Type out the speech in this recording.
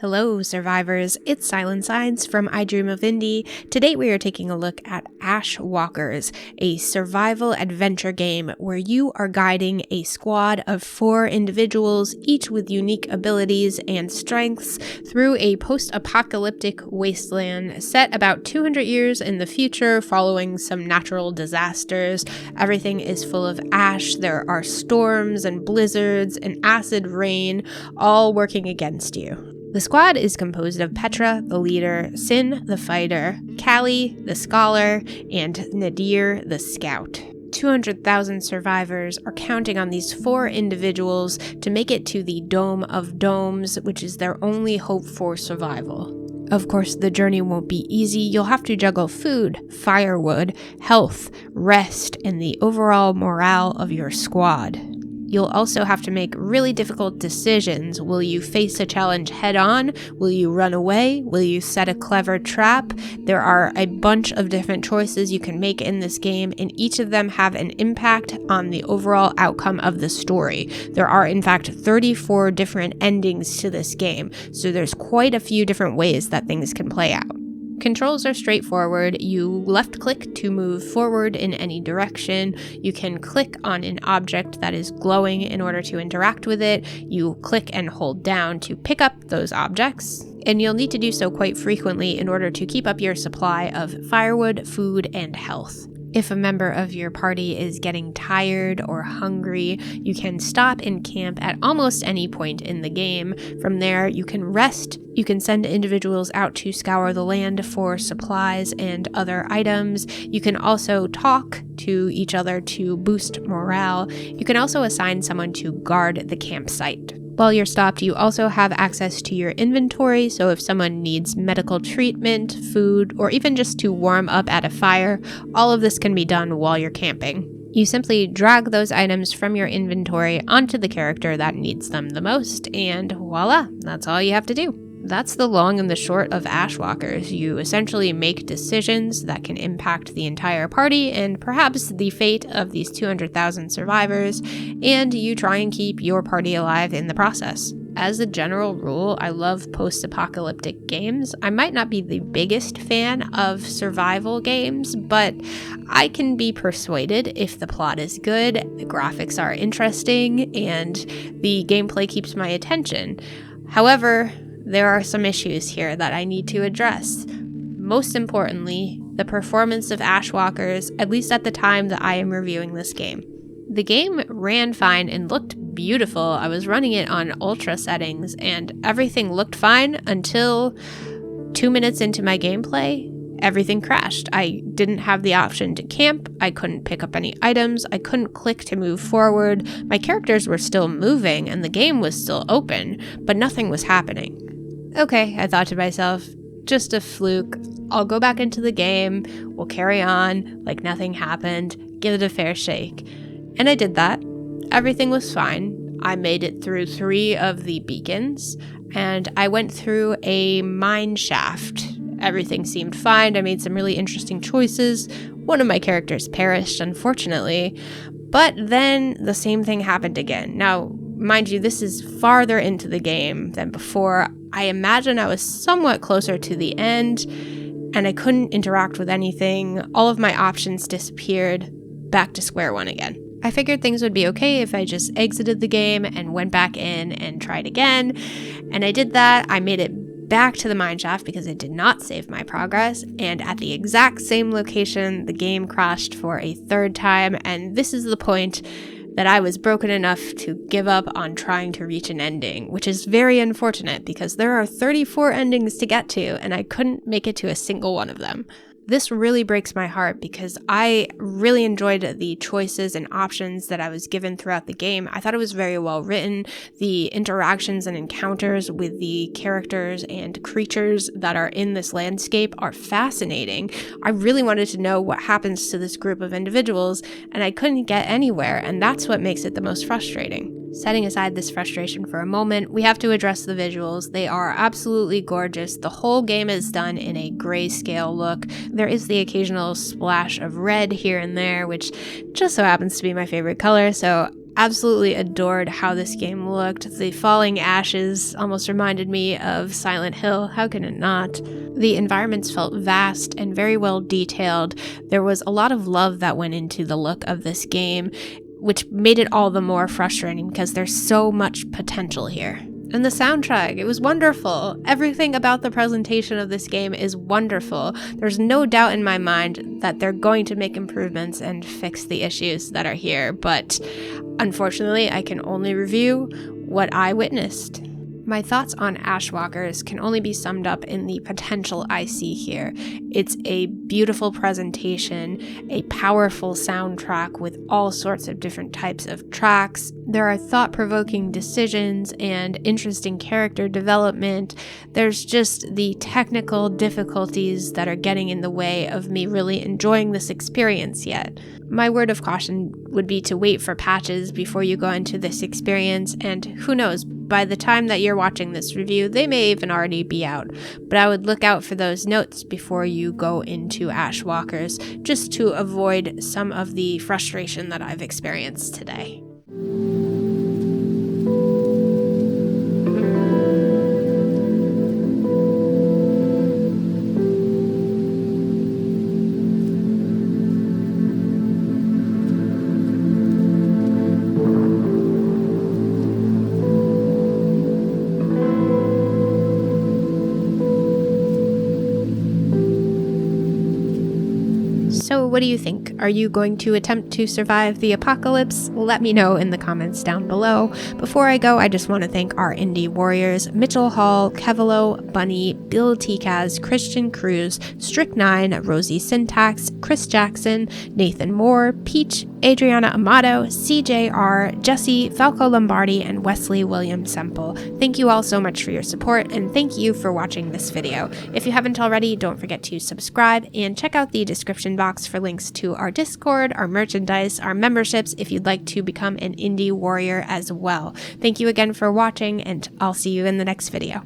Hello, survivors. It's SilentSigns from I Dream of Indie. Today we are taking a look at Ashwalkers, a survival adventure game where you are guiding a squad of 4 individuals, each with unique abilities and strengths, through a post-apocalyptic wasteland set about 200 years in the future following some natural disasters. Everything is full of ash. There are storms and blizzards and acid rain, all working against you. The squad is composed of Petra, the leader, Sin, the fighter, Callie, the scholar, and Nadir, the scout. 200,000 survivors are counting on these 4 individuals to make it to the Dome of Domes, which is their only hope for survival. Of course, the journey won't be easy. You'll have to juggle food, firewood, health, rest, and the overall morale of your squad. You'll also have to make really difficult decisions. Will you face a challenge head on? Will you run away? Will you set a clever trap? There are a bunch of different choices you can make in this game, and each of them have an impact on the overall outcome of the story. There are, in fact, 34 different endings to this game, so there's quite a few different ways that things can play out. Controls are straightforward. You left-click to move forward in any direction. You can click on an object that is glowing in order to interact with it. You click and hold down to pick up those objects, and you'll need to do so quite frequently in order to keep up your supply of firewood, food, and health. If a member of your party is getting tired or hungry, you can stop and camp at almost any point in the game. From there, you can rest. You can send individuals out to scour the land for supplies and other items. You can also talk to each other to boost morale. You can also assign someone to guard the campsite. While you're stopped, you also have access to your inventory, so if someone needs medical treatment, food, or even just to warm up at a fire, all of this can be done while you're camping. You simply drag those items from your inventory onto the character that needs them the most, and voila, that's all you have to do. That's the long and the short of Ashwalkers. You essentially make decisions that can impact the entire party and perhaps the fate of these 200,000 survivors, and you try and keep your party alive in the process. As a general rule, I love post-apocalyptic games. I might not be the biggest fan of survival games, but I can be persuaded if the plot is good, the graphics are interesting, and the gameplay keeps my attention. However, there are some issues here that I need to address. Most importantly, the performance of Ashwalkers, at least at the time that I am reviewing this game. The game ran fine and looked beautiful. I was running it on ultra settings and everything looked fine until 2 minutes into my gameplay, everything crashed. I didn't have the option to camp, I couldn't pick up any items, I couldn't click to move forward. My characters were still moving and the game was still open, but nothing was happening. Okay, I thought to myself, just a fluke. I'll go back into the game, we'll carry on like nothing happened, give it a fair shake. And I did that. Everything was fine. I made it through 3 of the beacons, and I went through a mine shaft. Everything seemed fine. I made some really interesting choices. One of my characters perished, unfortunately, but then the same thing happened again. Now, mind you, this is farther into the game than before. I imagine I was somewhat closer to the end, and I couldn't interact with anything. All of my options disappeared. Back to square one again. I figured things would be okay if I just exited the game and went back in and tried again, and I did that. I made it back to the mineshaft because it did not save my progress, and at the exact same location, the game crashed for a 3rd time, and this is the point that I was broken enough to give up on trying to reach an ending, which is very unfortunate because there are 34 endings to get to, and I couldn't make it to a single one of them. This really breaks my heart because I really enjoyed the choices and options that I was given throughout the game. I thought it was very well written. The interactions and encounters with the characters and creatures that are in this landscape are fascinating. I really wanted to know what happens to this group of individuals, and I couldn't get anywhere, and that's what makes it the most frustrating. Setting aside this frustration for a moment, we have to address the visuals. They are absolutely gorgeous. The whole game is done in a grayscale look. There is the occasional splash of red here and there, which just so happens to be my favorite color, so absolutely adored how this game looked. The falling ashes almost reminded me of Silent Hill. How can it not? The environments felt vast and very well detailed. There was a lot of love that went into the look of this game, which made it all the more frustrating because there's so much potential here. And the soundtrack, it was wonderful. Everything about the presentation of this game is wonderful. There's no doubt in my mind that they're going to make improvements and fix the issues that are here, but unfortunately, I can only review what I witnessed. My thoughts on Ashwalkers can only be summed up in the potential I see here. It's a beautiful presentation, a powerful soundtrack with all sorts of different types of tracks. There are thought-provoking decisions and interesting character development. There's just the technical difficulties that are getting in the way of me really enjoying this experience yet. My word of caution would be to wait for patches before you go into this experience, and who knows, by the time that you're watching this review, they may even already be out. But I would look out for those notes before you go into Ashwalkers, just to avoid some of the frustration that I've experienced today. So what do you think? Are you going to attempt to survive the apocalypse? Let me know in the comments down below. Before I go, I just want to thank our indie warriors, Mitchell Hall, Kevalo, Bunny, Bill Tikaz, Christian Cruz, Strict9, Rosie Syntax, Chris Jackson, Nathan Moore, Peach, Adriana Amato, CJR, Jesse, Falco Lombardi, and Wesley William Semple. Thank you all so much for your support, and thank you for watching this video. If you haven't already, don't forget to subscribe and check out the description box for links to our Discord, our merchandise, our memberships if you'd like to become an indie warrior as well. Thank you again for watching, and I'll see you in the next video.